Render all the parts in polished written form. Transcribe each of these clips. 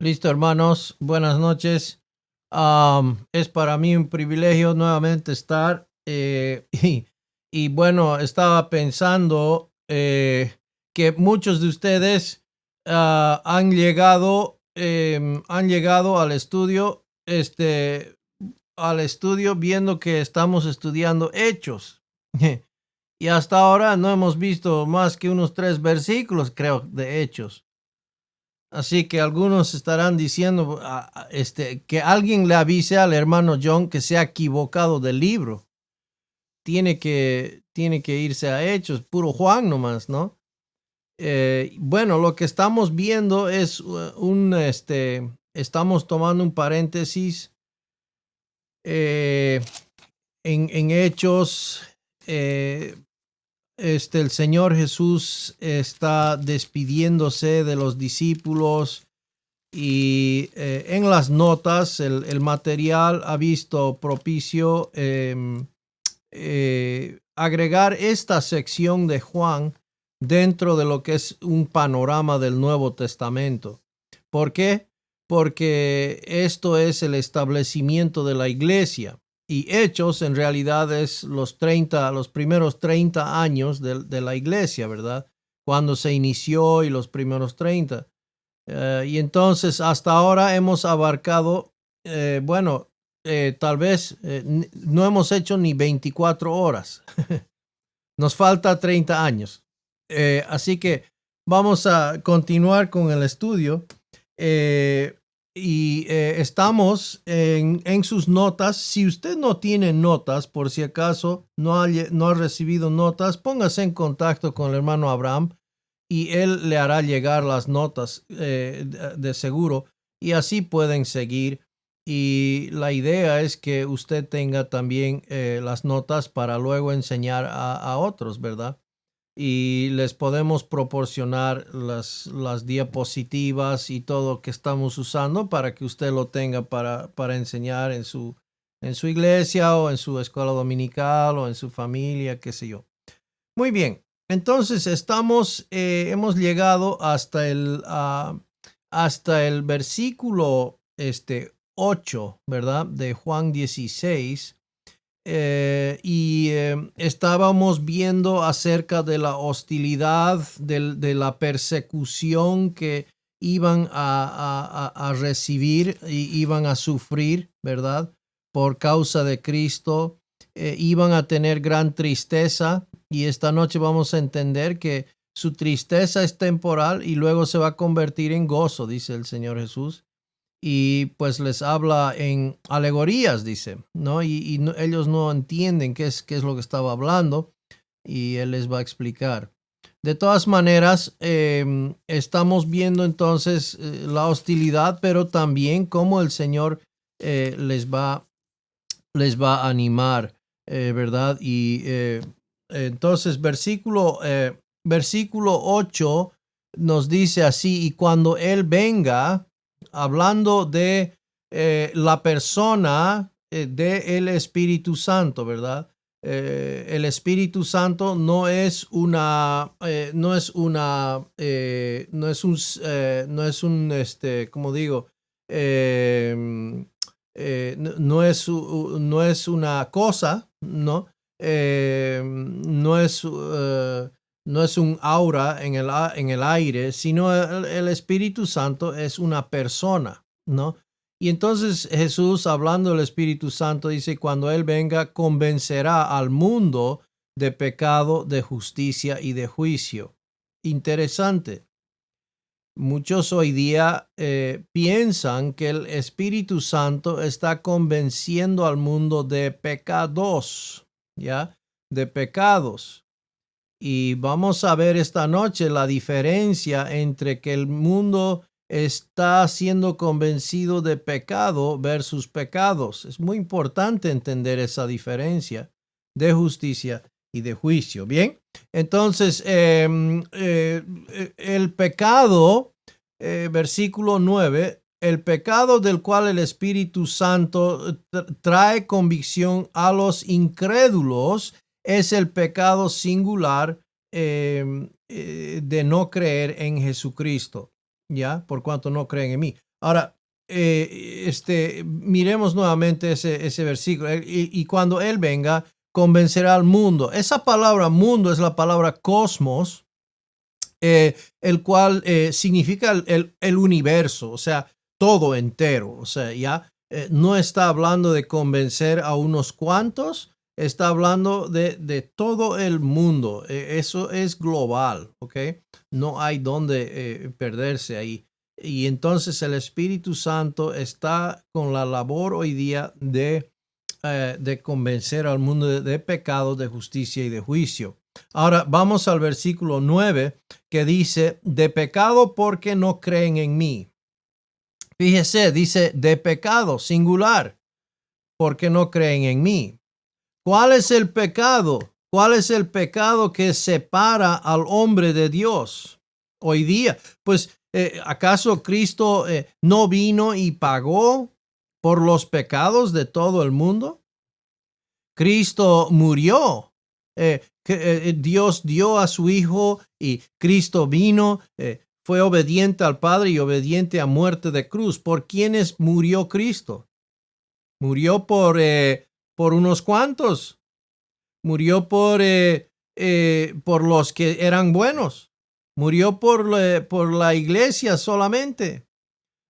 Listo, hermanos. Buenas noches. Es para mí un privilegio nuevamente estar. Y bueno, estaba pensando que muchos de ustedes han llegado al estudio viendo que estamos estudiando Hechos. Y hasta ahora no hemos visto más que unos 3 versículos, creo, de Hechos. Así que algunos estarán diciendo que alguien le avise al hermano John que se ha equivocado del libro. Tiene que irse a Hechos, puro Juan nomás, ¿no? Bueno, lo que estamos viendo es estamos tomando un paréntesis eh, en Hechos. eh, el Señor Jesús está despidiéndose de los discípulos. Y en las notas, el material ha visto propicio agregar esta sección de Juan dentro de lo que es un panorama del Nuevo Testamento. ¿Por qué? Porque esto es el establecimiento de la iglesia. Y Hechos en realidad es los primeros 30 años de la iglesia, ¿verdad? Cuando se inició y los primeros 30. Y entonces hasta ahora hemos abarcado, tal vez no hemos hecho ni 24 horas. Nos falta 30 años. Así que vamos a continuar con el estudio. Estamos en sus notas. Si usted no tiene notas, por si acaso no ha recibido notas, póngase en contacto con el hermano Abraham y él le hará llegar las notas de seguro y así pueden seguir. Y la idea es que usted tenga también las notas para luego enseñar a otros, ¿verdad? Y les podemos proporcionar las diapositivas y todo que estamos usando para que usted lo tenga para enseñar en su iglesia o en su escuela dominical o en su familia, qué sé yo. Muy bien. Entonces hemos llegado hasta el versículo 8, ¿verdad? De Juan 16. Estábamos viendo acerca de la hostilidad, de la persecución que iban a recibir y iban a sufrir, ¿verdad? Por causa de Cristo. Iban a tener gran tristeza y esta noche vamos a entender que su tristeza es temporal y luego se va a convertir en gozo, dice el Señor Jesús. Y pues les habla en alegorías, dice, ¿no? Ellos no entienden qué es lo que estaba hablando y Él les va a explicar. De todas maneras, estamos viendo entonces la hostilidad, pero también cómo el Señor les va a animar, ¿verdad? Entonces, versículo 8 nos dice así: y cuando Él venga, hablando de la persona del Espíritu Santo, ¿verdad? El Espíritu Santo no es como digo, no es una cosa, ¿no? No es un aura en el aire, sino el Espíritu Santo es una persona, ¿no? Y entonces Jesús, hablando del Espíritu Santo, dice: cuando Él venga, convencerá al mundo de pecado, de justicia y de juicio. Interesante. Muchos hoy día piensan que el Espíritu Santo está convenciendo al mundo de pecados, ¿ya? De pecados. Y vamos a ver esta noche la diferencia entre que el mundo está siendo convencido de pecado versus pecados. Es muy importante entender esa diferencia de justicia y de juicio. Bien, entonces el pecado, versículo 9, el pecado del cual el Espíritu Santo trae convicción a los incrédulos es el pecado singular de no creer en Jesucristo, ¿ya? Por cuanto no creen en mí. Ahora, miremos nuevamente ese versículo. Y cuando Él venga, convencerá al mundo. Esa palabra mundo es la palabra cosmos, el cual significa el universo, o sea, todo entero. O sea, ya no está hablando de convencer a unos cuantos, está hablando de todo el mundo. Eso es global, ¿ok? No hay donde perderse ahí. Y entonces el Espíritu Santo está con la labor hoy día de convencer al mundo de pecado, de justicia y de juicio. Ahora vamos al versículo 9 que dice, de pecado porque no creen en mí. Fíjese, dice de pecado, singular, porque no creen en mí. ¿Cuál es el pecado? ¿Cuál es el pecado que separa al hombre de Dios hoy día? Pues, ¿acaso Cristo no vino y pagó por los pecados de todo el mundo? Cristo murió. Dios dio a su Hijo y Cristo vino, fue obediente al Padre y obediente a muerte de cruz. ¿Por quiénes murió Cristo? Murió por unos cuantos. Murió por los que eran buenos. Murió por la iglesia solamente.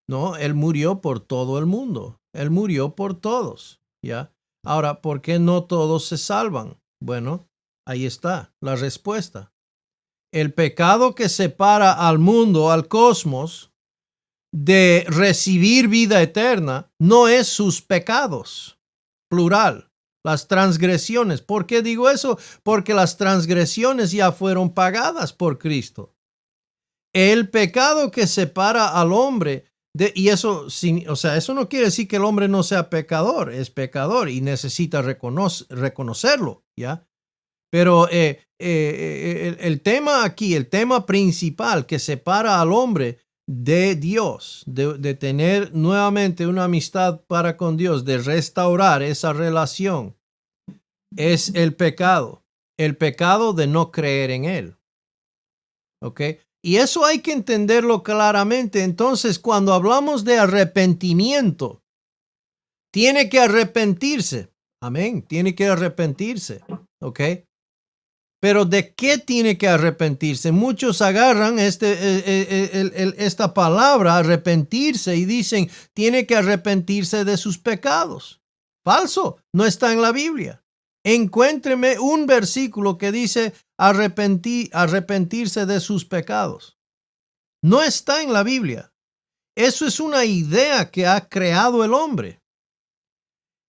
No, Él murió por todo el mundo. Él murió por todos. ¿Ya? Ahora, ¿por qué no todos se salvan? Bueno, ahí está la respuesta. El pecado que separa al mundo, al cosmos, de recibir vida eterna, no es sus pecados, plural, las transgresiones. ¿Por qué digo eso? Porque las transgresiones ya fueron pagadas por Cristo. El pecado que separa al hombre y eso, o sea, eso no quiere decir que el hombre no sea pecador, es pecador y necesita reconocerlo, ¿ya? Pero el tema aquí, el tema principal que separa al hombre de Dios, de tener nuevamente una amistad para con Dios, de restaurar esa relación, es el pecado de no creer en Él. ¿Ok? Y eso hay que entenderlo claramente. Entonces, cuando hablamos de arrepentimiento, tiene que arrepentirse. Amén. Tiene que arrepentirse. ¿Ok? Pero ¿de qué tiene que arrepentirse? Muchos agarran esta palabra, arrepentirse, y dicen, tiene que arrepentirse de sus pecados. Falso, no está en la Biblia. Encuéntreme un versículo que dice arrepentirse de sus pecados. No está en la Biblia. Eso es una idea que ha creado el hombre.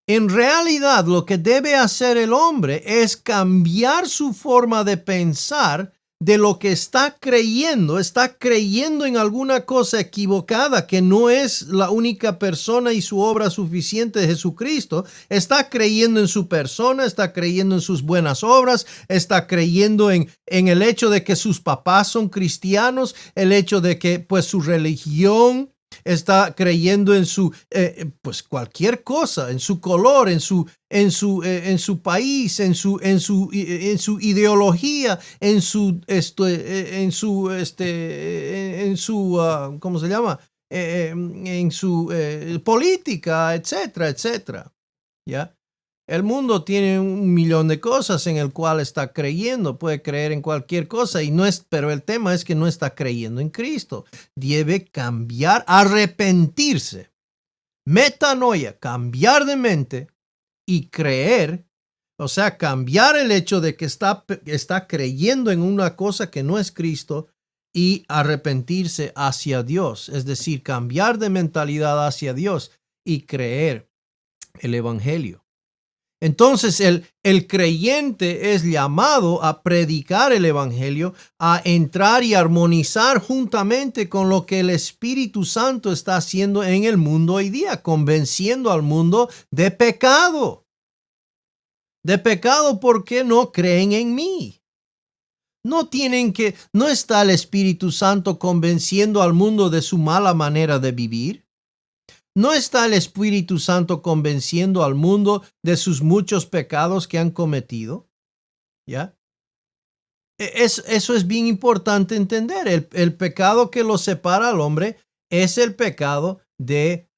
En realidad, lo que debe hacer el hombre es cambiar su forma de pensar de lo que está creyendo. Está creyendo en alguna cosa equivocada que no es la única persona y su obra suficiente de Jesucristo. Está creyendo en su persona, está creyendo en sus buenas obras, está creyendo en el hecho de que sus papás son cristianos, el hecho de que pues su religión, está creyendo en su pues cualquier cosa, en su color, en su país, en su ideología, ¿cómo se llama? En su política, etcétera, etcétera. ¿Ya? El mundo tiene un millón de cosas en el cual está creyendo, puede creer en cualquier cosa pero el tema es que no está creyendo en Cristo. Debe cambiar, arrepentirse, metanoia, cambiar de mente y creer, o sea, cambiar el hecho de que está creyendo en una cosa que no es Cristo y arrepentirse hacia Dios, es decir, cambiar de mentalidad hacia Dios y creer el evangelio. Entonces el creyente es llamado a predicar el evangelio, a entrar y armonizar juntamente con lo que el Espíritu Santo está haciendo en el mundo hoy día, convenciendo al mundo de pecado. De pecado porque no creen en mí. No está el Espíritu Santo convenciendo al mundo de su mala manera de vivir. ¿No está el Espíritu Santo convenciendo al mundo de sus muchos pecados que han cometido? ¿Ya? Eso es bien importante entender. El pecado que lo separa al hombre es el pecado de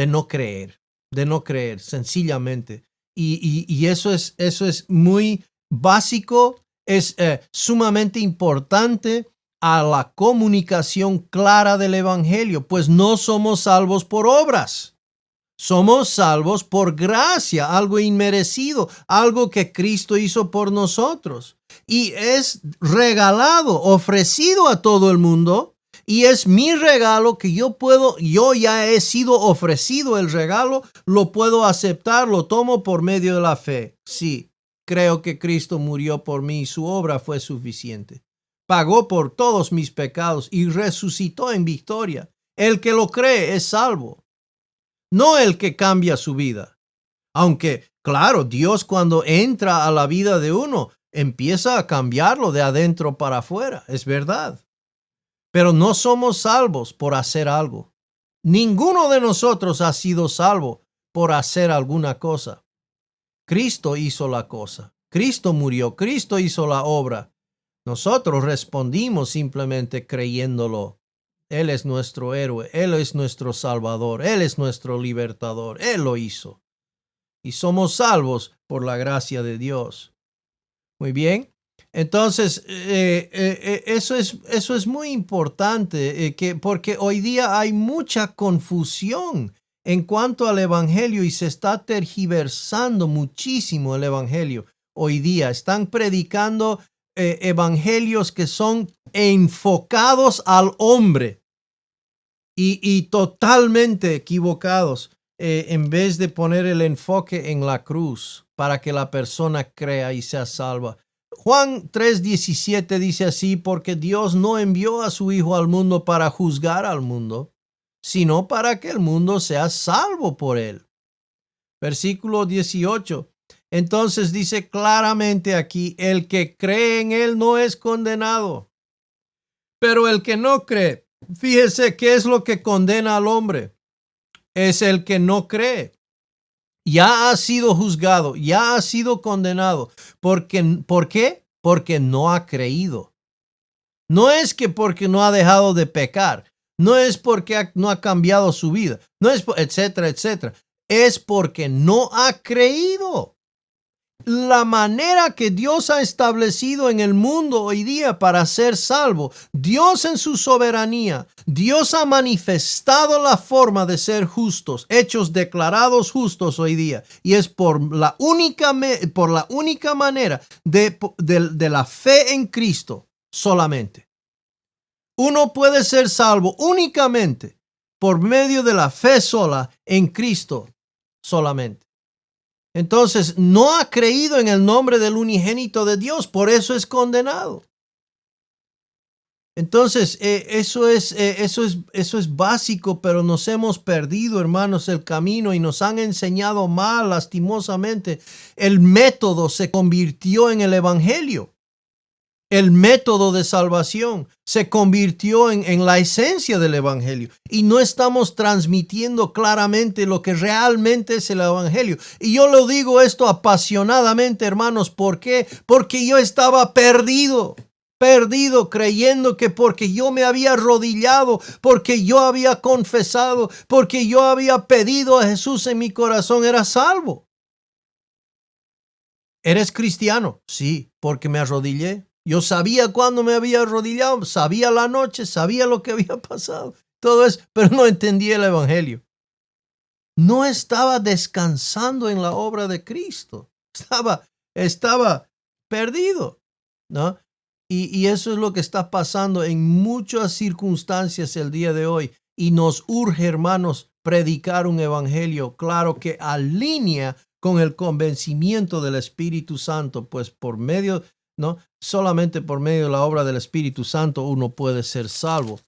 no creer, sencillamente. Y eso es muy básico, es sumamente importante a la comunicación clara del evangelio, pues no somos salvos por obras. Somos salvos por gracia, algo inmerecido, algo que Cristo hizo por nosotros. Y es regalado, ofrecido a todo el mundo. Y es mi regalo que yo ya he sido ofrecido el regalo, lo puedo aceptar, lo tomo por medio de la fe. Sí, creo que Cristo murió por mí y su obra fue suficiente. Pagó por todos mis pecados y resucitó en victoria. El que lo cree es salvo, no el que cambia su vida. Aunque, claro, Dios cuando entra a la vida de uno, empieza a cambiarlo de adentro para afuera, es verdad. Pero no somos salvos por hacer algo. Ninguno de nosotros ha sido salvo por hacer alguna cosa. Cristo hizo la cosa. Cristo murió. Cristo hizo la obra. Nosotros respondimos simplemente creyéndolo. Él es nuestro héroe. Él es nuestro salvador. Él es nuestro libertador. Él lo hizo. Y somos salvos por la gracia de Dios. Muy bien. Entonces, eso es muy importante, porque hoy día hay mucha confusión en cuanto al evangelio y se está tergiversando muchísimo el evangelio. Hoy día están predicando evangelios que son enfocados al hombre y totalmente equivocados, en vez de poner el enfoque en la cruz para que la persona crea y sea salva. Juan 3:17 dice así: porque Dios no envió a su Hijo al mundo para juzgar al mundo, sino para que el mundo sea salvo por él. Versículo 18. Entonces dice claramente aquí: el que cree en él no es condenado. Pero el que no cree, fíjese qué es lo que condena al hombre. Es el que no cree. Ya ha sido juzgado, ya ha sido condenado. ¿Por qué? Porque no ha creído. No es que porque no ha dejado de pecar, no es porque no ha cambiado su vida, no es etcétera, etcétera. Es porque no ha creído. La manera que Dios ha establecido en el mundo hoy día para ser salvo, Dios en su soberanía, Dios ha manifestado la forma de ser justos, hechos declarados justos hoy día, y es por la única manera de la fe en Cristo solamente. Uno puede ser salvo únicamente por medio de la fe sola en Cristo solamente. Entonces, no ha creído en el nombre del unigénito de Dios, por eso es condenado. Entonces, eso es básico, pero nos hemos perdido, hermanos, el camino y nos han enseñado mal, lastimosamente. El método se convirtió en el evangelio. El método de salvación se convirtió en la esencia del evangelio y no estamos transmitiendo claramente lo que realmente es el evangelio. Y yo lo digo esto apasionadamente, hermanos. ¿Por qué? Porque yo estaba perdido creyendo que porque yo me había arrodillado, porque yo había confesado, porque yo había pedido a Jesús en mi corazón, era salvo. ¿Eres cristiano? Sí, porque me arrodillé. Yo sabía cuándo me había arrodillado, sabía la noche, sabía lo que había pasado, todo eso, pero no entendía el evangelio. No estaba descansando en la obra de Cristo. Estaba perdido, ¿no? Y eso es lo que está pasando en muchas circunstancias el día de hoy. Y nos urge, hermanos, predicar un evangelio claro que alinea con el convencimiento del Espíritu Santo, pues por medio, ¿no? Solamente por medio de la obra del Espíritu Santo uno puede ser salvo.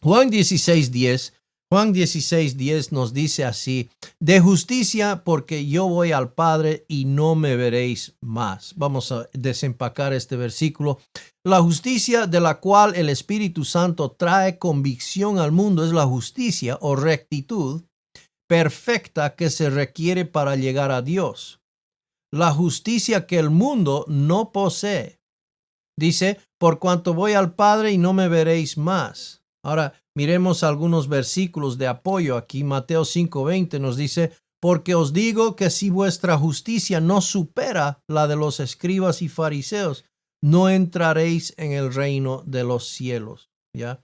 Juan 16:10 nos dice así: de justicia, porque yo voy al Padre y no me veréis más. Vamos a desempacar este versículo. La justicia de la cual el Espíritu Santo trae convicción al mundo es la justicia o rectitud perfecta que se requiere para llegar a Dios. La justicia que el mundo no posee. Dice: por cuanto voy al Padre y no me veréis más. Ahora, miremos algunos versículos de apoyo aquí. Mateo 5:20 nos dice, porque os digo que si vuestra justicia no supera la de los escribas y fariseos, no entraréis en el reino de los cielos. ¿Ya?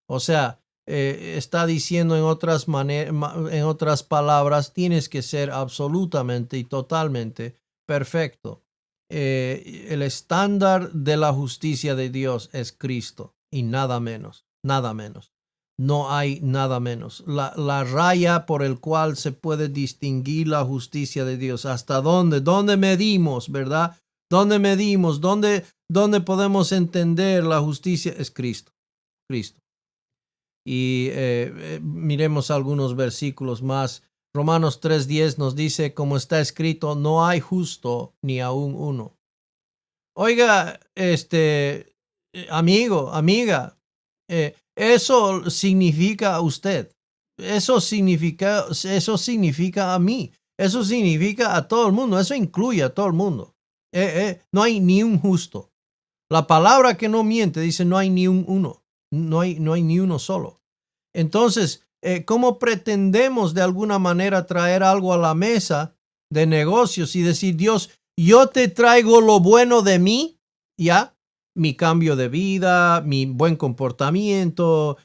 O sea, está diciendo en otras palabras, tienes que ser absolutamente y totalmente perfecto. El estándar de la justicia de Dios es Cristo y nada menos, nada menos. No hay nada menos. La raya por el cual se puede distinguir la justicia de Dios. ¿Hasta dónde? ¿Dónde medimos, verdad? ¿Dónde medimos? ¿Dónde podemos entender la justicia? Es Cristo. Cristo. Y miremos algunos versículos más. Romanos 3:10 nos dice, como está escrito, no hay justo ni aún uno. Oiga, amigo, amiga, eso significa usted. Eso significa a mí. Eso significa a todo el mundo. Eso incluye a todo el mundo. No hay ni un justo. La palabra que no miente dice no hay ni uno. No hay ni uno solo. Entonces, ¿cómo pretendemos de alguna manera traer algo a la mesa de negocios y decir, Dios, yo te traigo lo bueno de mí, ya, mi cambio de vida, mi buen comportamiento,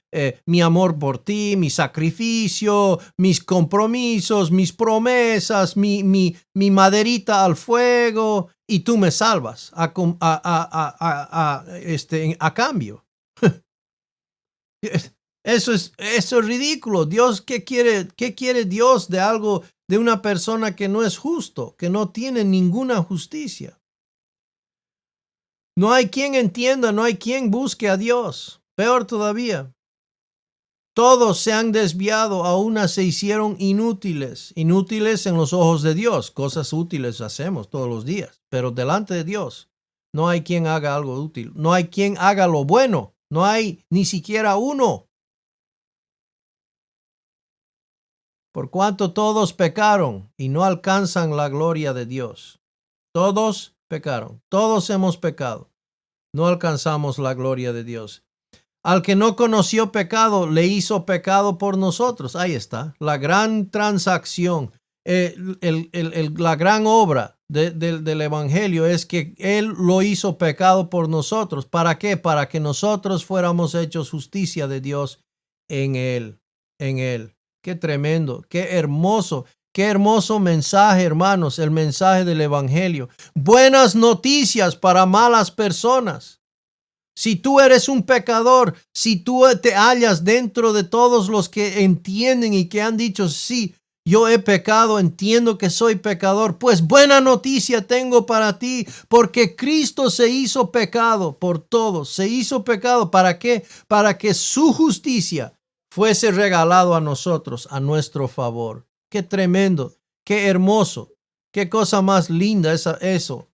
mi amor por ti, mi sacrificio, mis compromisos, mis promesas, mi maderita al fuego, y tú me salvas a cambio? Eso es ridículo. Dios, qué quiere Dios de algo, de una persona que no es justo, que no tiene ninguna justicia? No hay quien entienda, no hay quien busque a Dios. Peor todavía, todos se han desviado, a una se hicieron inútiles en los ojos de Dios. Cosas útiles hacemos todos los días, pero delante de Dios no hay quien haga algo útil, no hay quien haga lo bueno, no hay ni siquiera uno. Por cuanto todos pecaron y no alcanzan la gloria de Dios. Todos pecaron, todos hemos pecado, no alcanzamos la gloria de Dios. Al que no conoció pecado, le hizo pecado por nosotros. Ahí está, la gran transacción, la gran obra del Evangelio es que Él lo hizo pecado por nosotros. ¿Para qué? Para que nosotros fuéramos hechos justicia de Dios en Él, en Él. Qué tremendo, qué hermoso mensaje, hermanos, el mensaje del Evangelio. Buenas noticias para malas personas. Si tú eres un pecador, si tú te hallas dentro de todos los que entienden y que han dicho, sí, yo he pecado, entiendo que soy pecador, pues buena noticia tengo para ti, porque Cristo se hizo pecado por todos. Se hizo pecado, ¿para qué? Para que su justicia fuese regalado a nosotros, a nuestro favor. Qué tremendo, qué hermoso, qué cosa más linda eso.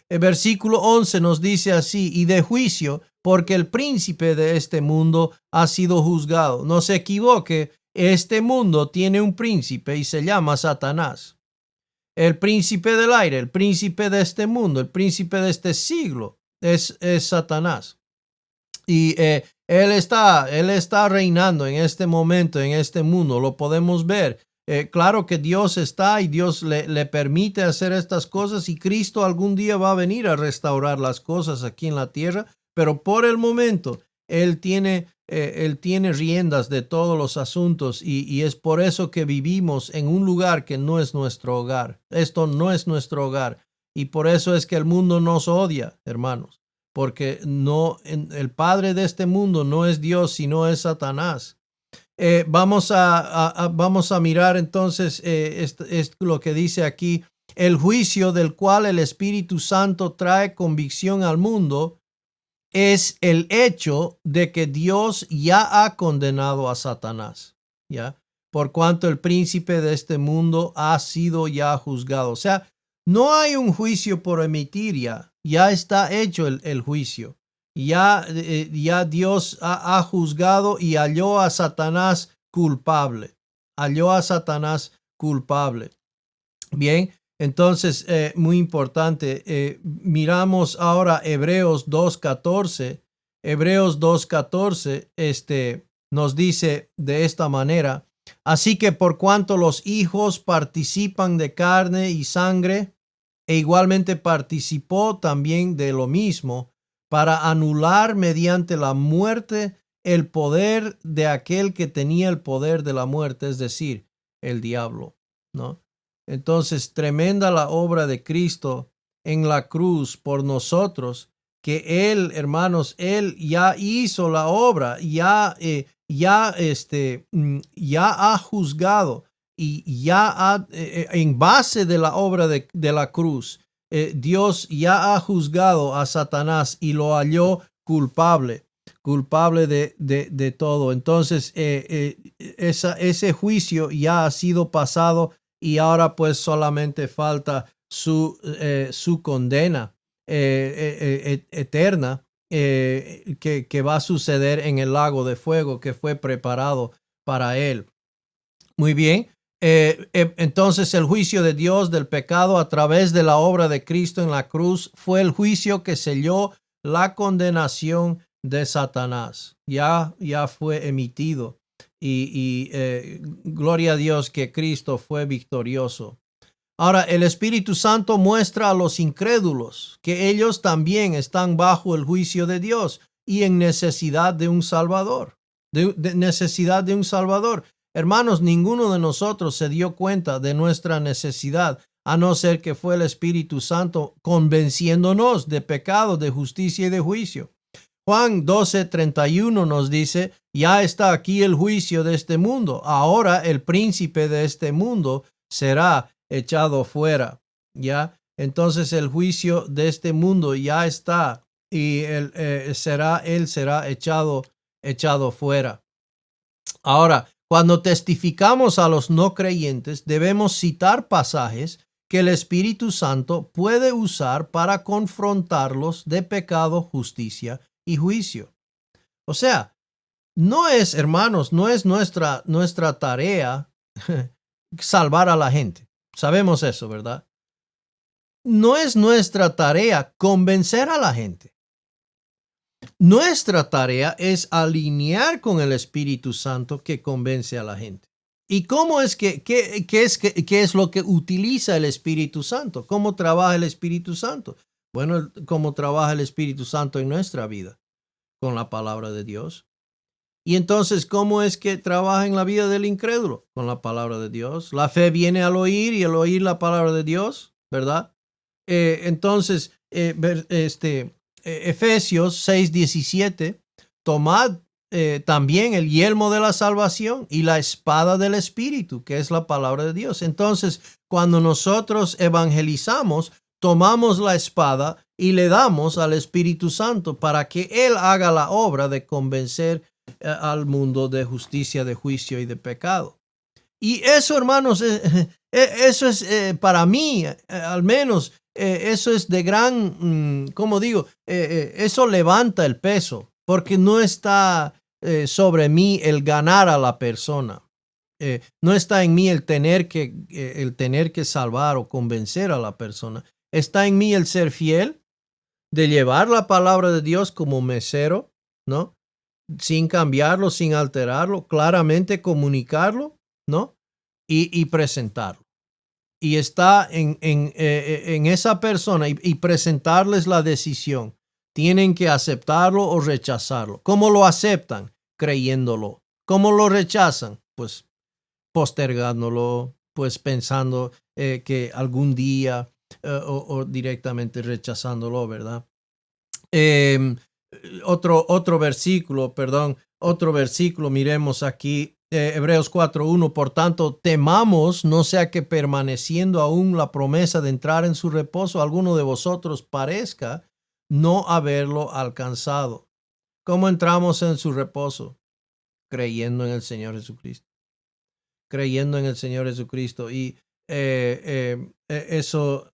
El versículo 11 nos dice así, y de juicio, porque el príncipe de este mundo ha sido juzgado. No se equivoque, este mundo tiene un príncipe y se llama Satanás. El príncipe del aire, el príncipe de este mundo, el príncipe de este siglo es Satanás. Y él está reinando en este momento, en este mundo. Lo podemos ver. Claro que Dios está y Dios le permite hacer estas cosas, y Cristo algún día va a venir a restaurar las cosas aquí en la tierra, pero por el momento Él tiene riendas de todos los asuntos, y es por eso que vivimos en un lugar que no es nuestro hogar. Esto no es nuestro hogar, y por eso es que el mundo nos odia, hermanos, porque el padre de este mundo no es Dios, sino es Satanás. Vamos a mirar entonces es lo que dice aquí: el juicio del cual el Espíritu Santo trae convicción al mundo es el hecho de que Dios ya ha condenado a Satanás, ¿ya? Por cuanto el príncipe de este mundo ha sido ya juzgado. O sea, no hay un juicio por emitir, ya está hecho el juicio. Ya Dios ha juzgado y halló a Satanás culpable. Halló a Satanás culpable. Bien, entonces, muy importante. Miramos ahora Hebreos 2:14. Hebreos 2:14, nos dice de esta manera: así que por cuanto los hijos participan de carne y sangre, e igualmente participó también de lo mismo, para anular mediante la muerte el poder de aquel que tenía el poder de la muerte, es decir, el diablo, ¿no? Entonces, tremenda la obra de Cristo en la cruz por nosotros, que Él, hermanos, Él ya hizo la obra, ya ha juzgado y ya en base de la obra de la cruz, Dios ya ha juzgado a Satanás y lo halló culpable de todo. Entonces, ese juicio ya ha sido pasado y ahora pues solamente falta su condena eterna, que va a suceder en el lago de fuego que fue preparado para él. Muy bien. Entonces el juicio de Dios del pecado a través de la obra de Cristo en la cruz fue el juicio que selló la condenación de Satanás. Ya fue emitido y gloria a Dios que Cristo fue victorioso. Ahora, el Espíritu Santo muestra a los incrédulos que ellos también están bajo el juicio de Dios y en necesidad de un Salvador. Necesidad de un Salvador. Hermanos, ninguno de nosotros se dio cuenta de nuestra necesidad, a no ser que fue el Espíritu Santo convenciéndonos de pecado, de justicia y de juicio. Juan 12:31 nos dice: ya está aquí el juicio de este mundo. Ahora el príncipe de este mundo será echado fuera. Ya, entonces el juicio de este mundo ya está y él será echado fuera. Ahora, cuando testificamos a los no creyentes, debemos citar pasajes que el Espíritu Santo puede usar para confrontarlos de pecado, justicia y juicio. O sea, no es, hermanos, no es nuestra tarea salvar a la gente. Sabemos eso, ¿verdad? No es nuestra tarea convencer a la gente. Nuestra tarea es alinear con el Espíritu Santo que convence a la gente. ¿Y cómo es qué es lo que utiliza el Espíritu Santo? ¿Cómo trabaja el Espíritu Santo? Bueno, ¿cómo trabaja el Espíritu Santo en nuestra vida? Con la palabra de Dios. Y entonces, ¿cómo es que trabaja en la vida del incrédulo? Con la palabra de Dios. La fe viene al oír y al oír la palabra de Dios, ¿verdad? Entonces, Efesios 6:17, tomad también el yelmo de la salvación y la espada del Espíritu, que es la palabra de Dios. Entonces, cuando nosotros evangelizamos, tomamos la espada y le damos al Espíritu Santo para que Él haga la obra de convencer al mundo de justicia, de juicio y de pecado. Y eso, hermanos, eso es para mí, al menos, eso es de gran, ¿cómo digo? Eso levanta el peso, porque no está sobre mí el ganar a la persona. No está en mí el tener que salvar o convencer a la persona. Está en mí el ser fiel, de llevar la palabra de Dios como mesero, ¿no? Sin cambiarlo, sin alterarlo, claramente comunicarlo, ¿no? Y presentarlo. Y está en esa persona y presentarles la decisión. Tienen que aceptarlo o rechazarlo. ¿Cómo lo aceptan? Creyéndolo. ¿Cómo lo rechazan? Pues postergándolo, pues pensando que algún día o directamente rechazándolo, ¿verdad? Otro versículo, miremos aquí, Hebreos 4:1, por tanto, temamos, no sea que permaneciendo aún la promesa de entrar en su reposo, alguno de vosotros parezca no haberlo alcanzado. ¿Cómo entramos en su reposo? Creyendo en el Señor Jesucristo. Creyendo en el Señor Jesucristo. Y eso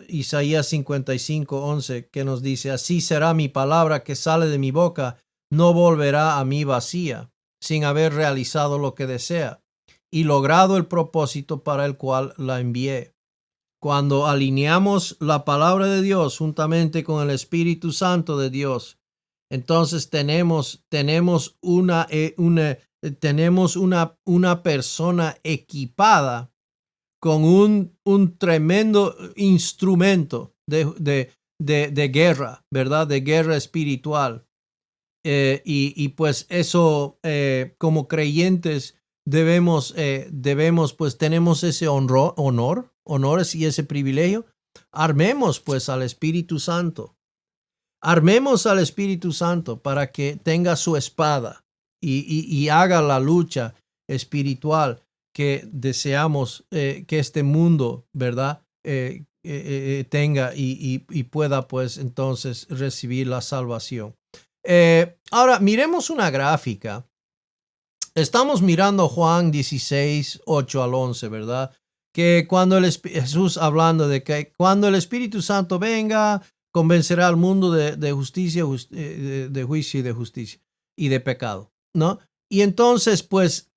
Isaías 55:11, que nos dice: así será mi palabra que sale de mi boca, no volverá a mí vacía, sin haber realizado lo que desea y logrado el propósito para el cual la envié. Cuando alineamos la palabra de Dios juntamente con el Espíritu Santo de Dios, Entonces tenemos una persona equipada con un tremendo instrumento de guerra, ¿verdad? De guerra espiritual. Y pues eso, como creyentes, debemos, pues tenemos ese honores y ese privilegio. Armemos pues al Espíritu Santo. Armemos al Espíritu Santo para que tenga su espada y haga la lucha espiritual que deseamos que este mundo, ¿verdad? Tenga y pueda pues entonces recibir la salvación. Ahora, miremos una gráfica. Estamos mirando Juan 16, 8 al 11, ¿verdad? Que cuando Jesús hablando de que cuando el Espíritu Santo venga, convencerá al mundo de justicia, de juicio y de justicia y de pecado, ¿no? Y entonces, pues,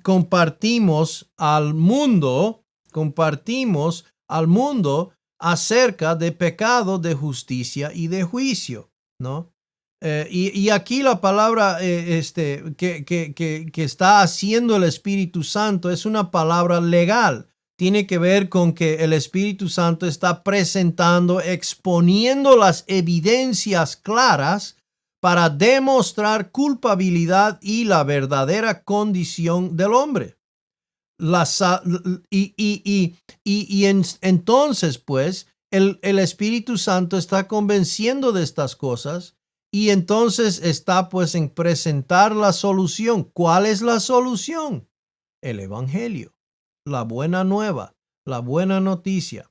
compartimos al mundo acerca de pecado, de justicia y de juicio, ¿no? Y aquí la palabra que está haciendo el Espíritu Santo es una palabra legal. Tiene que ver con que el Espíritu Santo está presentando, exponiendo las evidencias claras para demostrar culpabilidad y la verdadera condición del hombre. Entonces, pues, el Espíritu Santo está convenciendo de estas cosas y entonces está, pues, en presentar la solución. ¿Cuál es la solución? El Evangelio, la buena nueva, la buena noticia.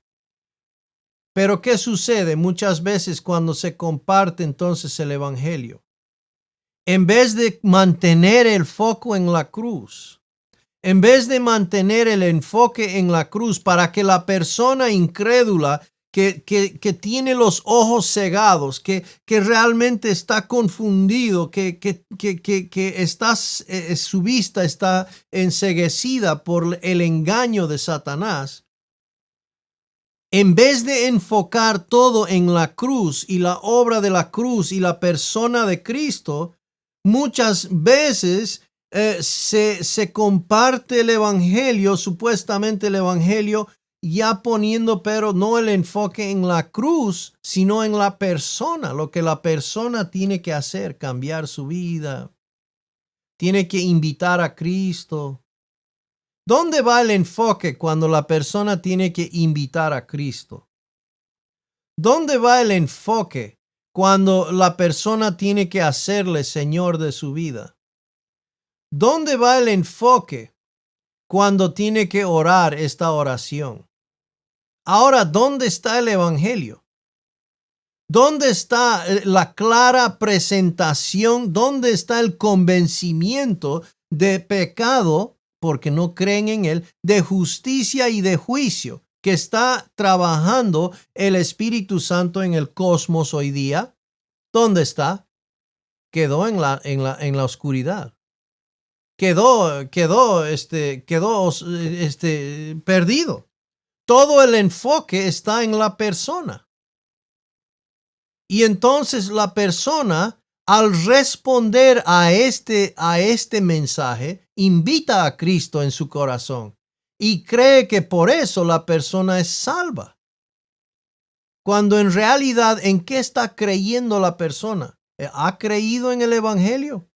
Pero ¿qué sucede muchas veces cuando se comparte entonces el Evangelio? En vez de mantener el foco en la cruz, en vez de mantener el enfoque en la cruz para que la persona incrédula que tiene los ojos cegados, que realmente está confundido, que su vista está enceguecida por el engaño de Satanás, en vez de enfocar todo en la cruz y la obra de la cruz y la persona de Cristo, muchas veces se comparte el Evangelio, supuestamente el Evangelio, ya poniendo pero no el enfoque en la cruz, sino en la persona, lo que la persona tiene que hacer, cambiar su vida, tiene que invitar a Cristo. ¿Dónde va el enfoque cuando la persona tiene que invitar a Cristo? ¿Dónde va el enfoque cuando la persona tiene que hacerle Señor de su vida? ¿Dónde va el enfoque cuando tiene que orar esta oración? Ahora, ¿dónde está el Evangelio? ¿Dónde está la clara presentación? ¿Dónde está el convencimiento de pecado, porque no creen en él, de justicia y de juicio que está trabajando el Espíritu Santo en el cosmos hoy día? ¿Dónde está? Quedó en la oscuridad. Quedó perdido. Todo el enfoque está en la persona. Y entonces la persona, al responder a este mensaje, invita a Cristo en su corazón y cree que por eso la persona es salva. Cuando en realidad, ¿en qué está creyendo la persona? ¿Ha creído en el Evangelio?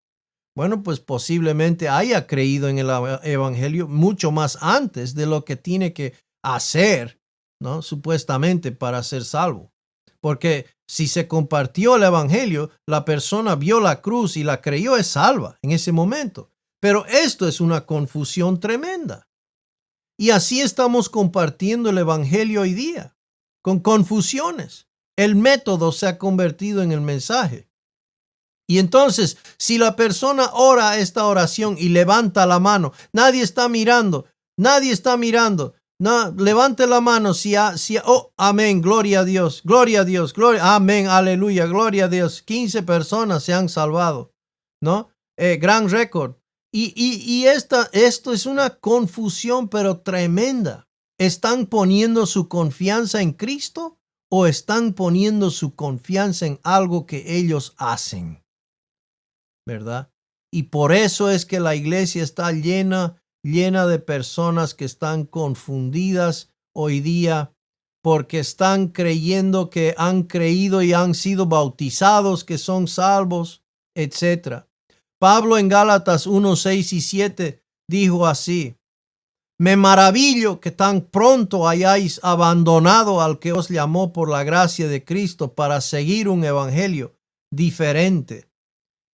Bueno, pues posiblemente haya creído en el Evangelio mucho más antes de lo que tiene que hacer, ¿no? Supuestamente para ser salvo. Porque si se compartió el Evangelio, la persona vio la cruz y la creyó, es salva en ese momento. Pero esto es una confusión tremenda. Y así estamos compartiendo el Evangelio hoy día, con confusiones. El método se ha convertido en el mensaje. Y entonces, si la persona ora esta oración y levanta la mano, nadie está mirando. No, levante la mano oh, amén, gloria a Dios, amén, aleluya, gloria a Dios. 15 personas se han salvado, ¿no? Gran récord. Y esto es una confusión, pero tremenda. ¿Están poniendo su confianza en Cristo o están poniendo su confianza en algo que ellos hacen, ¿verdad? Y por eso es que la iglesia está llena de personas que están confundidas hoy día porque están creyendo que han creído y han sido bautizados, que son salvos, etc. Pablo en Gálatas 1, 6 y 7 dijo así: me maravillo que tan pronto hayáis abandonado al que os llamó por la gracia de Cristo para seguir un evangelio diferente,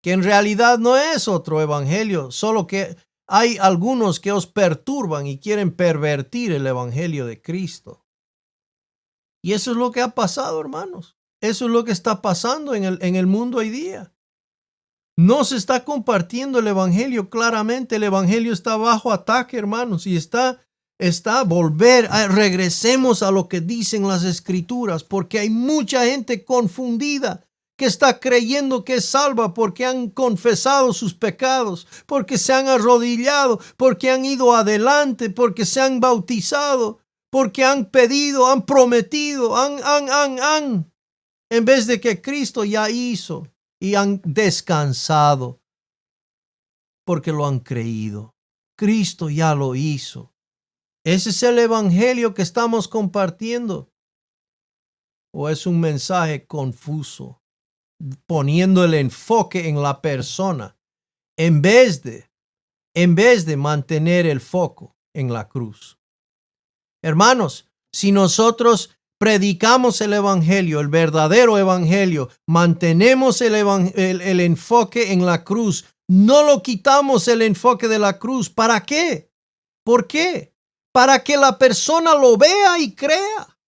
que en realidad no es otro evangelio, solo que hay algunos que os perturban y quieren pervertir el evangelio de Cristo. Y eso es lo que ha pasado, hermanos. Eso es lo que está pasando en el mundo hoy día. No se está compartiendo el evangelio claramente. El evangelio está bajo ataque, hermanos, y está regresemos a lo que dicen las escrituras, porque hay mucha gente confundida que está creyendo que es salva porque han confesado sus pecados, porque se han arrodillado, porque han ido adelante, porque se han bautizado, porque han pedido, han prometido, en vez de que Cristo ya hizo, y han descansado porque lo han creído. Cristo ya lo hizo. ¿Ese es el evangelio que estamos compartiendo? ¿O es un mensaje confuso, poniendo el enfoque en la persona en vez de mantener el foco en la cruz? Hermanos, si nosotros predicamos el evangelio, el verdadero evangelio, mantenemos el enfoque en la cruz, no lo quitamos el enfoque de la cruz. ¿Para qué? ¿Por qué? Para que la persona lo vea y crea.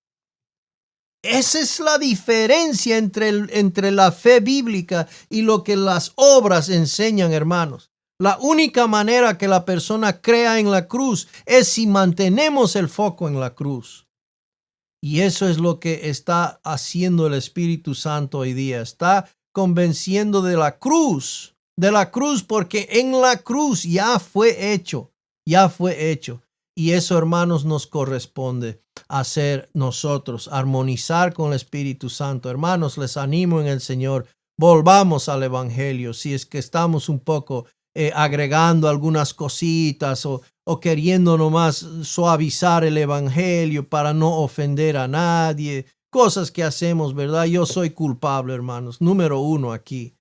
Esa es la diferencia entre la fe bíblica y lo que las obras enseñan, hermanos. La única manera que la persona crea en la cruz es si mantenemos el foco en la cruz. Y eso es lo que está haciendo el Espíritu Santo hoy día. Está convenciendo de la cruz, porque en la cruz ya fue hecho. Y eso, hermanos, nos corresponde hacer nosotros, armonizar con el Espíritu Santo. Hermanos, les animo en el Señor, volvamos al Evangelio. Si es que estamos un poco agregando algunas cositas o queriendo nomás suavizar el evangelio para no ofender a nadie, cosas que hacemos, ¿verdad? Yo soy culpable, hermanos. Número 1 aquí.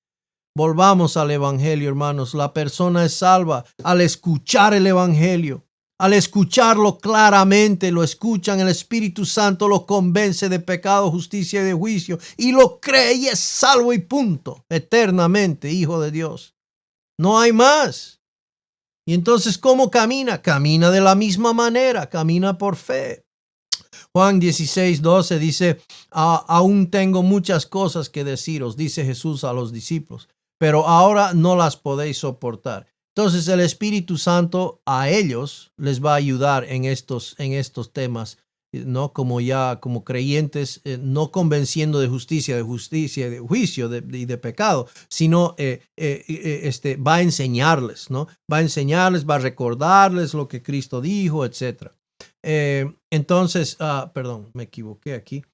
Volvamos al evangelio, hermanos. La persona es salva al escuchar el evangelio. Al escucharlo claramente, lo escuchan, el Espíritu Santo lo convence de pecado, justicia y de juicio, y lo cree y es salvo y punto. Eternamente, hijo de Dios. No hay más. Y entonces, ¿cómo camina? Camina de la misma manera, camina por fe. Juan 16:12 dice: aún tengo muchas cosas que deciros, dice Jesús a los discípulos, pero ahora no las podéis soportar. Entonces el Espíritu Santo a ellos les va a ayudar en estos temas, ¿no? Como creyentes, no convenciendo de justicia, de juicio y de pecado, sino va a enseñarles, ¿no? Va a enseñarles, va a recordarles lo que Cristo dijo, etc. Entonces, perdón, me equivoqué aquí.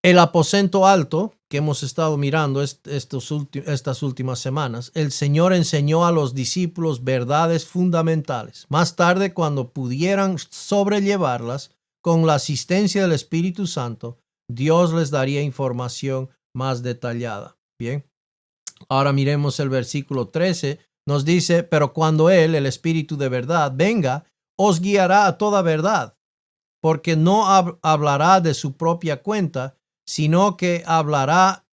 El aposento alto que hemos estado mirando estas últimas semanas, el Señor enseñó a los discípulos verdades fundamentales. Más tarde, cuando pudieran sobrellevarlas con la asistencia del Espíritu Santo, Dios les daría información más detallada. Bien, ahora miremos el versículo 13. Nos dice: pero cuando Él, el Espíritu de verdad, venga, os guiará a toda verdad, porque no hablará de su propia cuenta, sino que hablará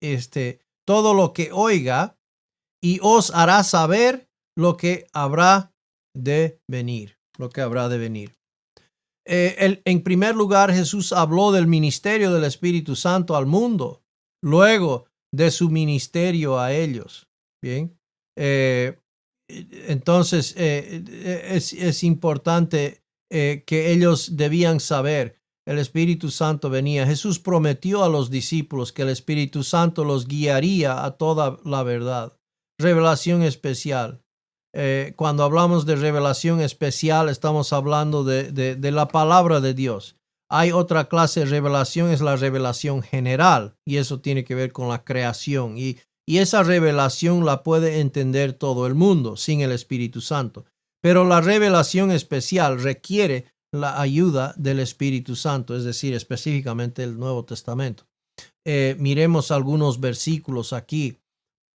todo lo que oiga y os hará saber lo que habrá de venir. En primer lugar, Jesús habló del ministerio del Espíritu Santo al mundo, luego de su ministerio a ellos. Bien. Entonces, es importante que ellos debían saber. El Espíritu Santo venía. Jesús prometió a los discípulos que el Espíritu Santo los guiaría a toda la verdad. Revelación especial. Cuando hablamos de revelación especial, estamos hablando de la palabra de Dios. Hay otra clase de revelación, es la revelación general, y eso tiene que ver con la creación. Y esa revelación la puede entender todo el mundo sin el Espíritu Santo. Pero la revelación especial requiere la ayuda del Espíritu Santo, es decir, específicamente el Nuevo Testamento. Miremos algunos versículos aquí.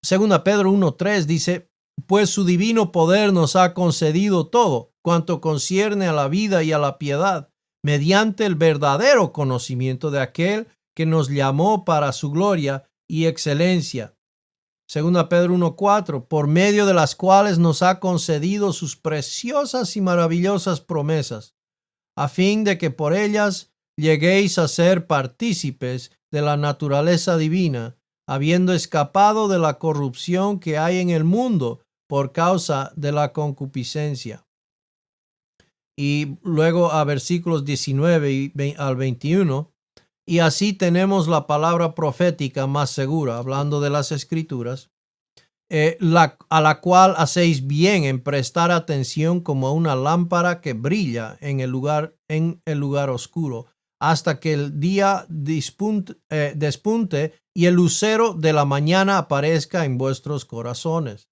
Segunda Pedro 1:3 dice, pues su divino poder nos ha concedido todo cuanto concierne a la vida y a la piedad, mediante el verdadero conocimiento de aquel que nos llamó para su gloria y excelencia. Segunda Pedro 1:4, por medio de las cuales nos ha concedido sus preciosas y maravillosas promesas, a fin de que por ellas lleguéis a ser partícipes de la naturaleza divina, habiendo escapado de la corrupción que hay en el mundo por causa de la concupiscencia. Y luego a versículos 19 al 21, y así tenemos la palabra profética más segura, hablando de las escrituras, a la cual hacéis bien en prestar atención como a una lámpara que brilla en el lugar oscuro, hasta que el día despunte y el lucero de la mañana aparezca en vuestros corazones.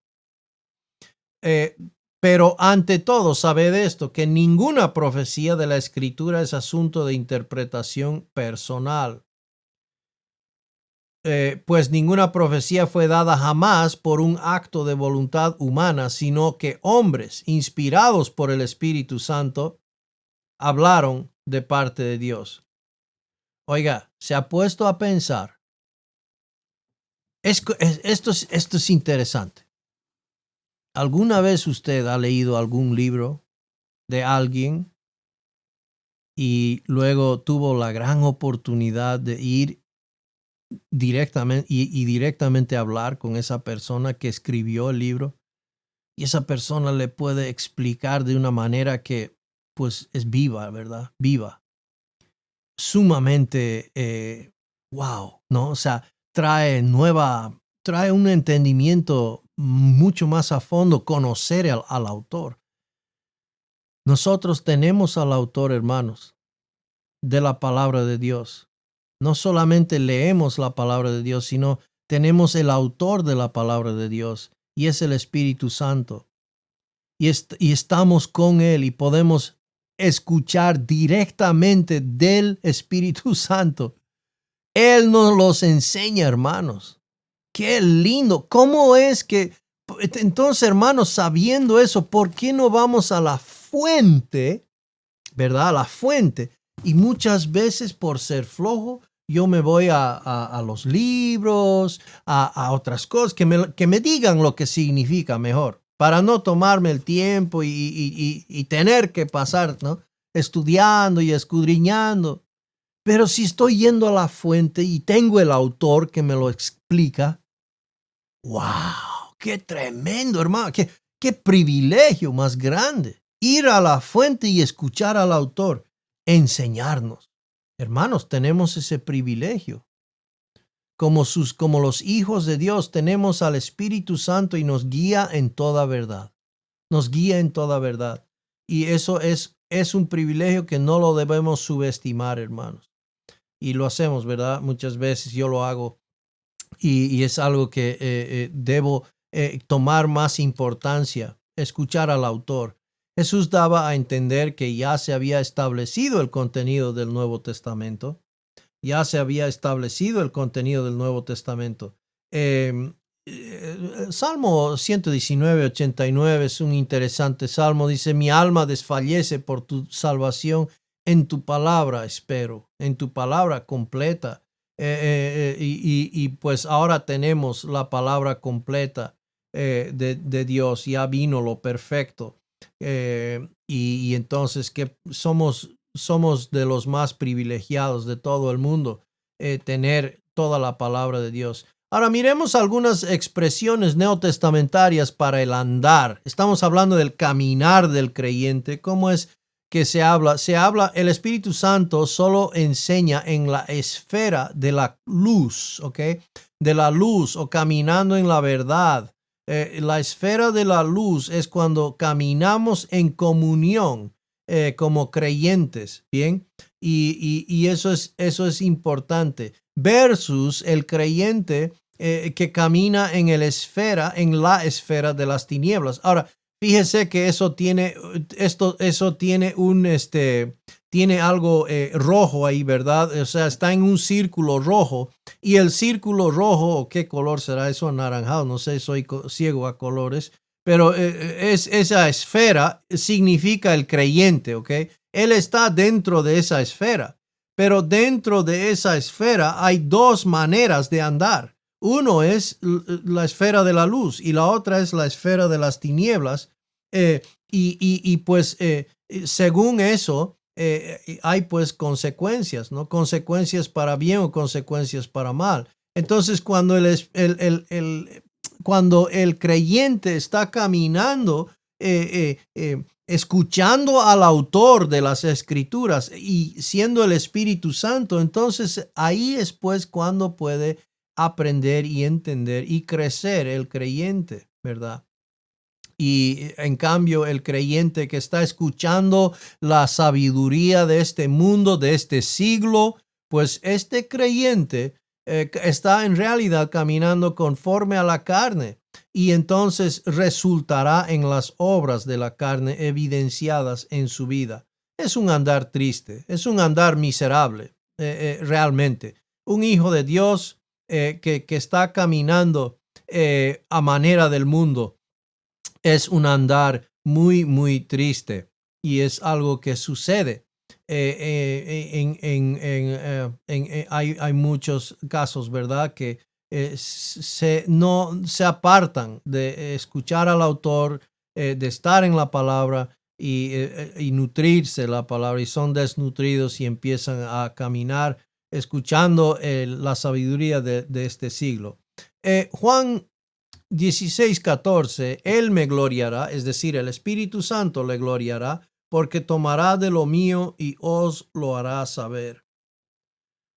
Pero ante todo, sabed esto, que ninguna profecía de la Escritura es asunto de interpretación personal. Pues ninguna profecía fue dada jamás por un acto de voluntad humana, sino que hombres inspirados por el Espíritu Santo hablaron de parte de Dios. Oiga, se ha puesto a pensar. Esto es interesante. ¿Alguna vez usted ha leído algún libro de alguien y luego tuvo la gran oportunidad de ir directamente y directamente hablar con esa persona que escribió el libro, y esa persona le puede explicar de una manera que pues es viva, ¿verdad? Viva, sumamente wow, ¿no? O sea, trae un entendimiento mucho más a fondo, conocer al autor. Nosotros tenemos al autor, hermanos, de la palabra de Dios. No solamente leemos la palabra de Dios, sino tenemos el autor de la palabra de Dios, y es el Espíritu Santo. Y estamos con Él y podemos escuchar directamente del Espíritu Santo. Él nos los enseña, hermanos. Qué lindo. ¿Cómo es que? Entonces, hermanos, sabiendo eso, ¿por qué no vamos a la fuente? ¿Verdad? A la fuente. Y muchas veces, por ser flojo, yo me voy a los libros, a otras cosas, que me digan lo que significa mejor, para no tomarme el tiempo y tener que pasar, ¿no? Estudiando y escudriñando. Pero si estoy yendo a la fuente y tengo el autor que me lo explica, ¡wow! ¡Qué tremendo, hermano! ¡Qué privilegio más grande! Ir a la fuente y escuchar al autor enseñarnos. Hermanos, tenemos ese privilegio. Como los hijos de Dios, tenemos al Espíritu Santo y nos guía en toda verdad. Nos guía en toda verdad. Y eso es un privilegio que no lo debemos subestimar, hermanos. Y lo hacemos, ¿verdad? Muchas veces yo lo hago y es algo que debo tomar más importancia, escuchar al autor. Jesús daba a entender que ya se había establecido el contenido del Nuevo Testamento. Ya se había establecido el contenido del Nuevo Testamento. Salmo 119, 89 es un interesante salmo. Dice, mi alma desfallece por tu salvación. En tu palabra espero, en tu palabra completa. Y pues ahora tenemos la palabra completa de Dios. Ya vino lo perfecto. Y entonces que somos de los más privilegiados de todo el mundo, tener toda la palabra de Dios. Ahora miremos algunas expresiones neotestamentarias para el andar. Estamos hablando del caminar del creyente. ¿Cómo es que se habla? El Espíritu Santo solo enseña en la esfera de la luz, ¿ok? De la luz o caminando en la verdad. La esfera de la luz es cuando caminamos en comunión como creyentes, ¿bien? Y eso es importante, versus el creyente que camina en la esfera de las tinieblas. Ahora, fíjese que eso tiene tiene algo rojo ahí, ¿verdad? O sea, está en un círculo rojo, y el círculo rojo, ¿qué color será eso? Anaranjado, no sé, soy ciego a colores, pero esa esfera significa el creyente, ¿ok? Él está dentro de esa esfera, pero dentro de esa esfera hay dos maneras de andar. Uno es la esfera de la luz y la otra es la esfera de las tinieblas. Pues según eso, hay pues consecuencias, ¿no? Consecuencias para bien o consecuencias para mal. Entonces, cuando el creyente está caminando, escuchando al autor de las escrituras y siendo el Espíritu Santo, entonces ahí es pues cuando puede aprender y entender y crecer el creyente, ¿verdad? Y en cambio, el creyente que está escuchando la sabiduría de este mundo, de este siglo, pues este creyente está en realidad caminando conforme a la carne, y entonces resultará en las obras de la carne evidenciadas en su vida. Es un andar triste, es un andar miserable, realmente. Un hijo de Dios que está caminando a manera del mundo es un andar muy, muy triste, y es algo que sucede. Hay muchos casos, ¿verdad?, que no se apartan de escuchar al autor, de estar en la palabra y nutrirse de la palabra, y son desnutridos y empiezan a caminar escuchando la sabiduría de este siglo. Juan 16:14, Él me gloriará, es decir, el Espíritu Santo le gloriará, porque tomará de lo mío y os lo hará saber.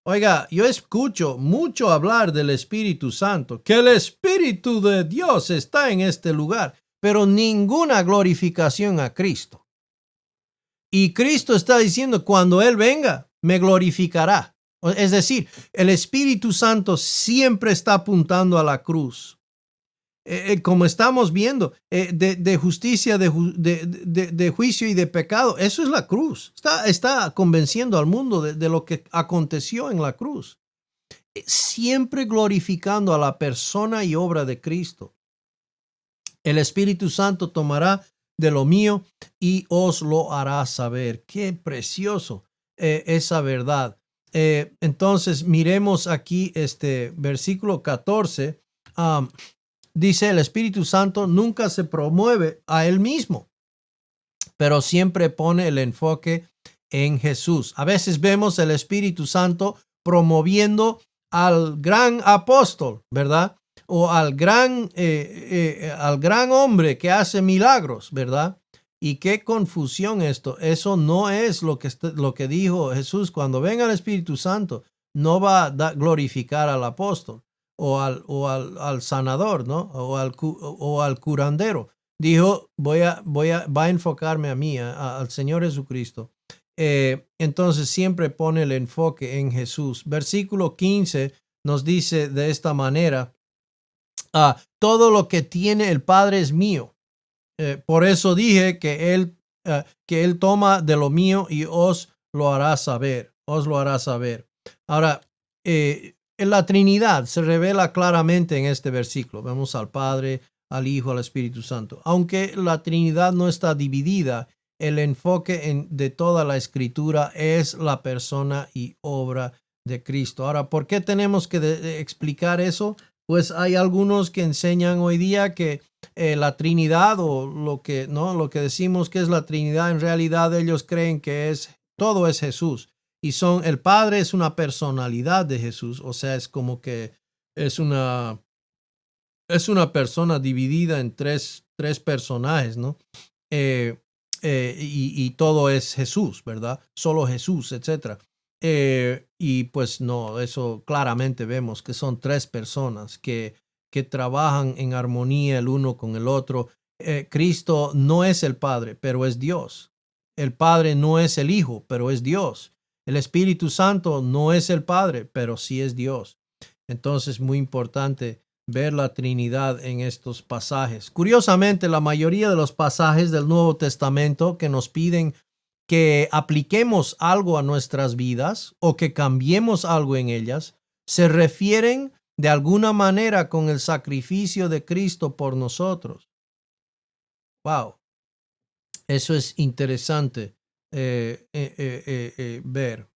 Oiga, yo escucho mucho hablar del Espíritu Santo, que el Espíritu de Dios está en este lugar, pero ninguna glorificación a Cristo. Y Cristo está diciendo, cuando Él venga, me glorificará. Es decir, el Espíritu Santo siempre está apuntando a la cruz. Como estamos viendo, de justicia, de juicio y de pecado. Eso es la cruz. Está convenciendo al mundo de lo que aconteció en la cruz. Siempre glorificando a la persona y obra de Cristo. El Espíritu Santo tomará de lo mío y os lo hará saber. Qué precioso esa verdad. Entonces, miremos aquí este versículo 14. Dice, el Espíritu Santo nunca se promueve a él mismo, pero siempre pone el enfoque en Jesús. A veces vemos el Espíritu Santo promoviendo al gran apóstol, ¿verdad? O al gran hombre que hace milagros, ¿verdad? Y qué confusión esto. Eso no es lo que dijo Jesús. Cuando venga el Espíritu Santo, no va a glorificar al apóstol al sanador, ¿no? O al curandero. Dijo, va a enfocarme a mí, al Señor Jesucristo. Entonces siempre pone el enfoque en Jesús. Versículo 15 nos dice de esta manera, todo lo que tiene el Padre es mío. Por eso dije que él toma de lo mío y os lo hará saber. Os lo hará saber. Ahora, la Trinidad se revela claramente en este versículo. Vemos al Padre, al Hijo, al Espíritu Santo. Aunque la Trinidad no está dividida, el enfoque de toda la Escritura es la persona y obra de Cristo. Ahora, ¿por qué tenemos que explicar eso? Pues hay algunos que enseñan hoy día que la Trinidad, o lo que decimos que es la Trinidad, en realidad ellos creen que todo es Jesús. Y el Padre es una personalidad de Jesús, o sea, es como que es una persona dividida en tres personajes, ¿no? Y todo es Jesús, ¿verdad? Solo Jesús, etc. Y pues no, eso claramente vemos que son tres personas que trabajan en armonía el uno con el otro. Cristo no es el Padre, pero es Dios. El Padre no es el Hijo, pero es Dios. El Espíritu Santo no es el Padre, pero sí es Dios. Entonces, muy importante ver la Trinidad en estos pasajes. Curiosamente, la mayoría de los pasajes del Nuevo Testamento que nos piden que apliquemos algo a nuestras vidas o que cambiemos algo en ellas, se refieren de alguna manera con el sacrificio de Cristo por nosotros. Wow, eso es interesante ver.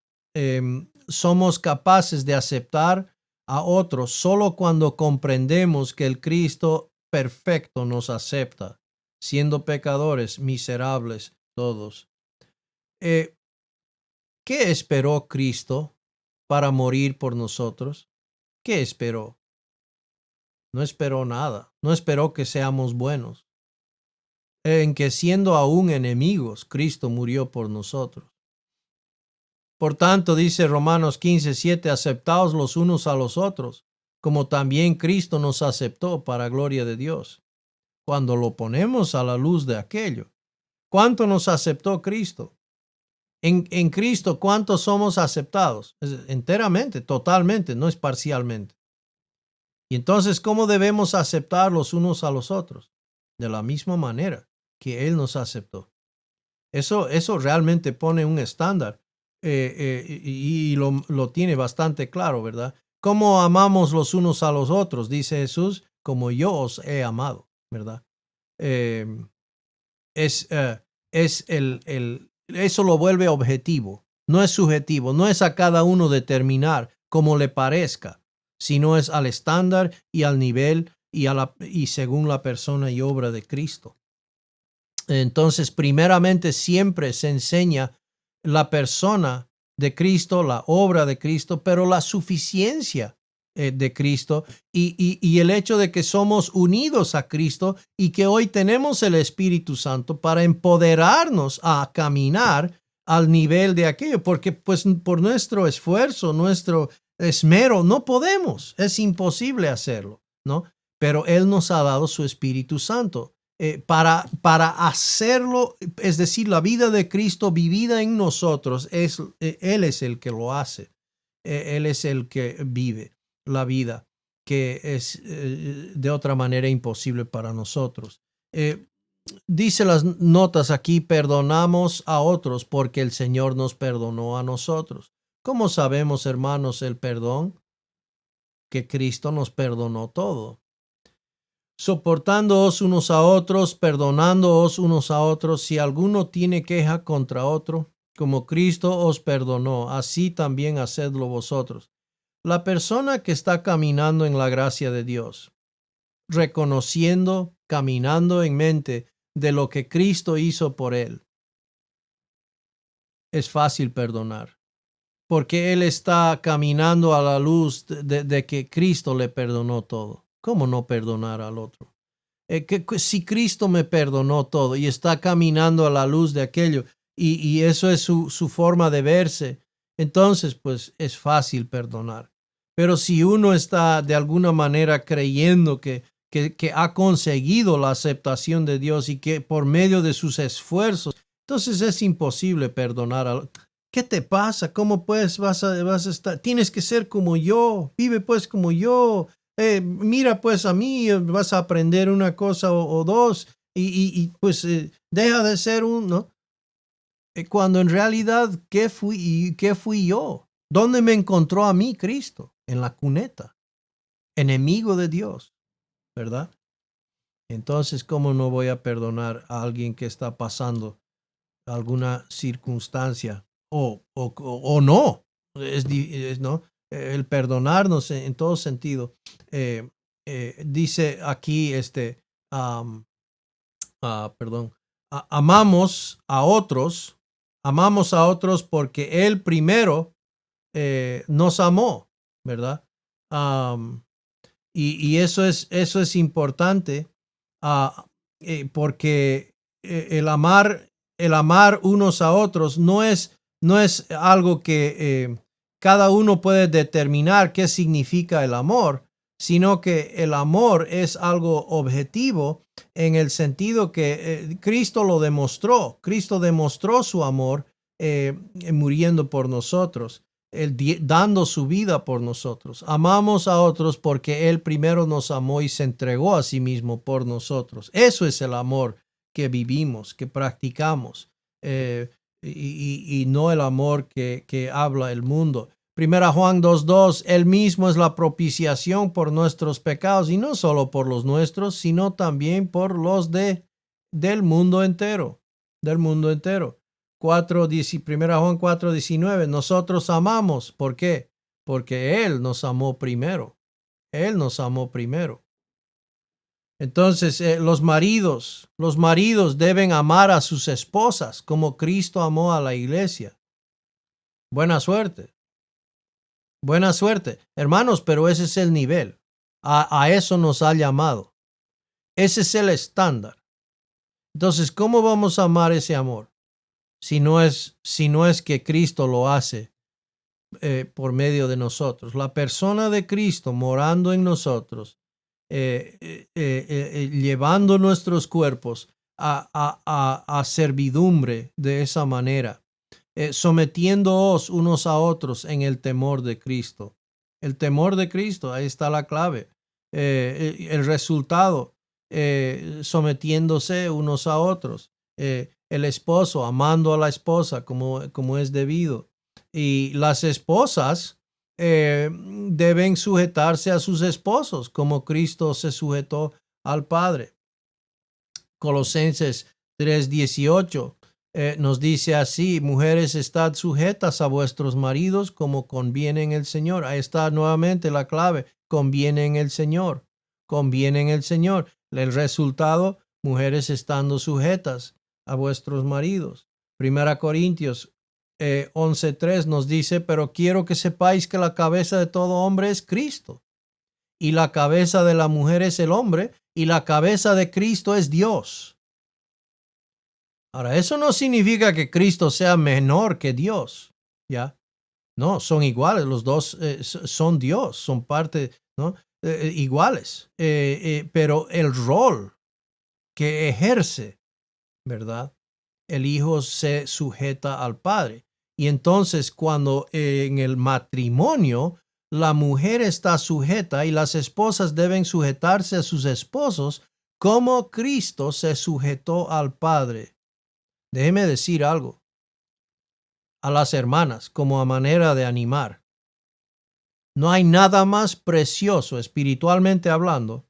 Somos capaces de aceptar a otros solo cuando comprendemos que el Cristo perfecto nos acepta, siendo pecadores, miserables todos. Eh, ¿Qué esperó Cristo para morir por nosotros? ¿Qué esperó? No esperó nada. No esperó que seamos buenos. En que siendo aún enemigos, Cristo murió por nosotros. Por tanto, dice Romanos 15:7, aceptaos los unos a los otros, como también Cristo nos aceptó para gloria de Dios. Cuando lo ponemos a la luz de aquello, ¿cuánto nos aceptó Cristo? En Cristo, ¿cuántos somos aceptados? Enteramente, totalmente, no es parcialmente. Y entonces, ¿cómo debemos aceptar los unos a los otros? De la misma manera que Él nos aceptó. Eso realmente pone un estándar y lo tiene bastante claro, ¿verdad? ¿Cómo amamos los unos a los otros? Dice Jesús, como yo os he amado, ¿verdad? Eh, eso lo vuelve objetivo, no es subjetivo, no es a cada uno determinar como le parezca, sino es al estándar y al nivel y según la persona y obra de Cristo. Entonces, primeramente, siempre se enseña la persona de Cristo, la obra de Cristo, pero la suficiencia de Cristo y el hecho de que somos unidos a Cristo y que hoy tenemos el Espíritu Santo para empoderarnos a caminar al nivel de aquello, porque pues por nuestro esfuerzo, nuestro esmero, no podemos, es imposible hacerlo, ¿no? Pero Él nos ha dado su Espíritu Santo. Para hacerlo, es decir, la vida de Cristo vivida en nosotros, Él es el que lo hace. Él es el que vive la vida que es de otra manera imposible para nosotros. Dice las notas aquí, perdonamos a otros porque el Señor nos perdonó a nosotros. ¿Cómo sabemos, hermanos, el perdón? Que Cristo nos perdonó todo. Soportándoos unos a otros, perdonándoos unos a otros, si alguno tiene queja contra otro, como Cristo os perdonó, así también hacedlo vosotros. La persona que está caminando en la gracia de Dios, reconociendo, caminando en mente de lo que Cristo hizo por él, es fácil perdonar, porque él está caminando a la luz de que Cristo le perdonó todo. ¿Cómo no perdonar al otro? Si Cristo me perdonó todo y está caminando a la luz de aquello y eso es su forma de verse, entonces pues es fácil perdonar. Pero si uno está de alguna manera creyendo que ha conseguido la aceptación de Dios y que por medio de sus esfuerzos, entonces es imposible perdonar. ¿Qué te pasa? ¿Cómo pues vas a estar? Tienes que ser como yo, vive pues como yo. Mira pues a mí, vas a aprender una cosa o dos pues deja de ser uno. Cuando en realidad, ¿qué fui yo? ¿Dónde me encontró a mí Cristo? En la cuneta, enemigo de Dios, ¿verdad? Entonces, ¿cómo no voy a perdonar a alguien que está pasando alguna circunstancia o no? ¿No? El perdonarnos en todo sentido. Dice aquí, perdón, amamos a otros porque Él primero nos amó, ¿verdad? Um, y eso es importante porque el amar unos a otros no es algo que cada uno puede determinar qué significa el amor, sino que el amor es algo objetivo en el sentido que Cristo lo demostró. Cristo demostró su amor muriendo por nosotros, dando su vida por nosotros. Amamos a otros porque Él primero nos amó y se entregó a sí mismo por nosotros. Eso es el amor que vivimos, que practicamos, y no el amor que habla el mundo. Primera Juan 2:2, Él mismo es la propiciación por nuestros pecados, y no solo por los nuestros, sino también por los del mundo entero, del mundo entero. 1 Juan 4:19, nosotros amamos. ¿Por qué? Porque Él nos amó primero. Él nos amó primero. Entonces, los maridos deben amar a sus esposas como Cristo amó a la iglesia. Buena suerte. Buena suerte. Hermanos, pero ese es el nivel. A eso nos ha llamado. Ese es el estándar. Entonces, ¿cómo vamos a amar ese amor? Si no es que Cristo lo hace por medio de nosotros. La persona de Cristo morando en nosotros, llevando nuestros cuerpos a servidumbre de esa manera, sometiéndoos unos a otros en el temor de Cristo. El temor de Cristo, ahí está la clave. El resultado, sometiéndose unos a otros. El esposo amando a la esposa como es debido. Y las esposas deben sujetarse a sus esposos como Cristo se sujetó al Padre. Colosenses 3:18 nos dice así: mujeres, estad sujetas a vuestros maridos como conviene en el Señor. Ahí está nuevamente la clave: conviene en el Señor, conviene en el Señor. El resultado: mujeres estando sujetas a vuestros maridos. 1 Corintios 11:3 nos dice: pero quiero que sepáis que la cabeza de todo hombre es Cristo, y la cabeza de la mujer es el hombre, y la cabeza de Cristo es Dios. Ahora, eso no significa que Cristo sea menor que Dios, ¿ya? No, son iguales, los dos son Dios, son parte, ¿no? Iguales, pero el rol que ejerce, ¿verdad? El Hijo se sujeta al Padre. Y entonces cuando en el matrimonio la mujer está sujeta y las esposas deben sujetarse a sus esposos como Cristo se sujetó al Padre. Déjeme decir algo a las hermanas como a manera de animar. No hay nada más precioso, espiritualmente hablando,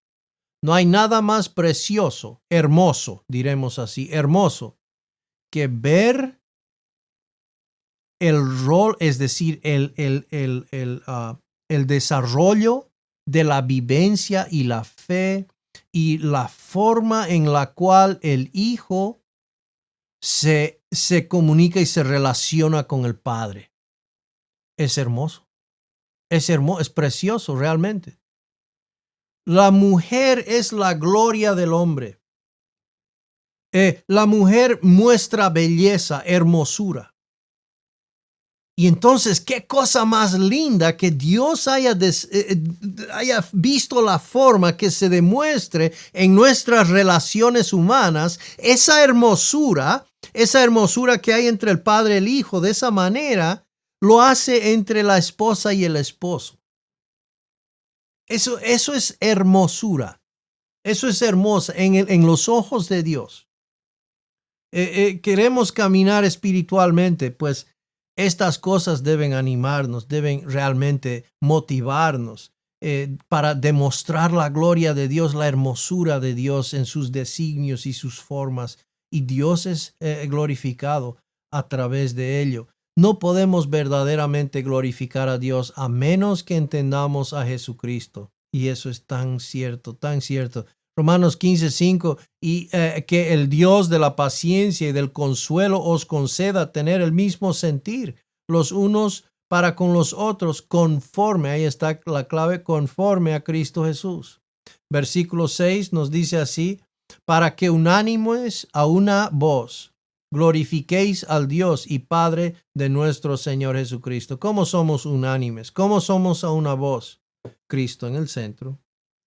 no hay nada más precioso, hermoso, diremos así, hermoso, que ver el rol, es decir, el desarrollo de la vivencia y la fe y la forma en la cual el Hijo se comunica y se relaciona con el Padre. Es hermoso. Es hermoso, es precioso realmente. La mujer es la gloria del hombre. La mujer muestra belleza, hermosura. Y entonces, qué cosa más linda que Dios haya visto la forma que se demuestre en nuestras relaciones humanas, esa hermosura que hay entre el Padre y el Hijo. De esa manera lo hace entre la esposa y el esposo. Eso es hermosura. Eso es hermosa en los ojos de Dios. Queremos caminar espiritualmente, pues estas cosas deben animarnos, deben realmente motivarnos para demostrar la gloria de Dios, la hermosura de Dios en sus designios y sus formas. Y Dios es glorificado a través de ello. No podemos verdaderamente glorificar a Dios a menos que entendamos a Jesucristo. Y eso es tan cierto, tan cierto. Romanos 15:5, y que el Dios de la paciencia y del consuelo os conceda tener el mismo sentir los unos para con los otros, conforme, ahí está la clave, conforme a Cristo Jesús. Versículo 6 nos dice así: para que unánimes a una voz glorifiquéis al Dios y Padre de nuestro Señor Jesucristo. ¿Cómo somos unánimes? ¿Cómo somos a una voz? Cristo en el centro.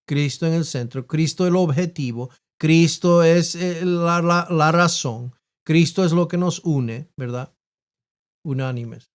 Cristo en el centro, Cristo el objetivo, Cristo es la razón. Cristo es lo que nos une, ¿verdad? Unánimes.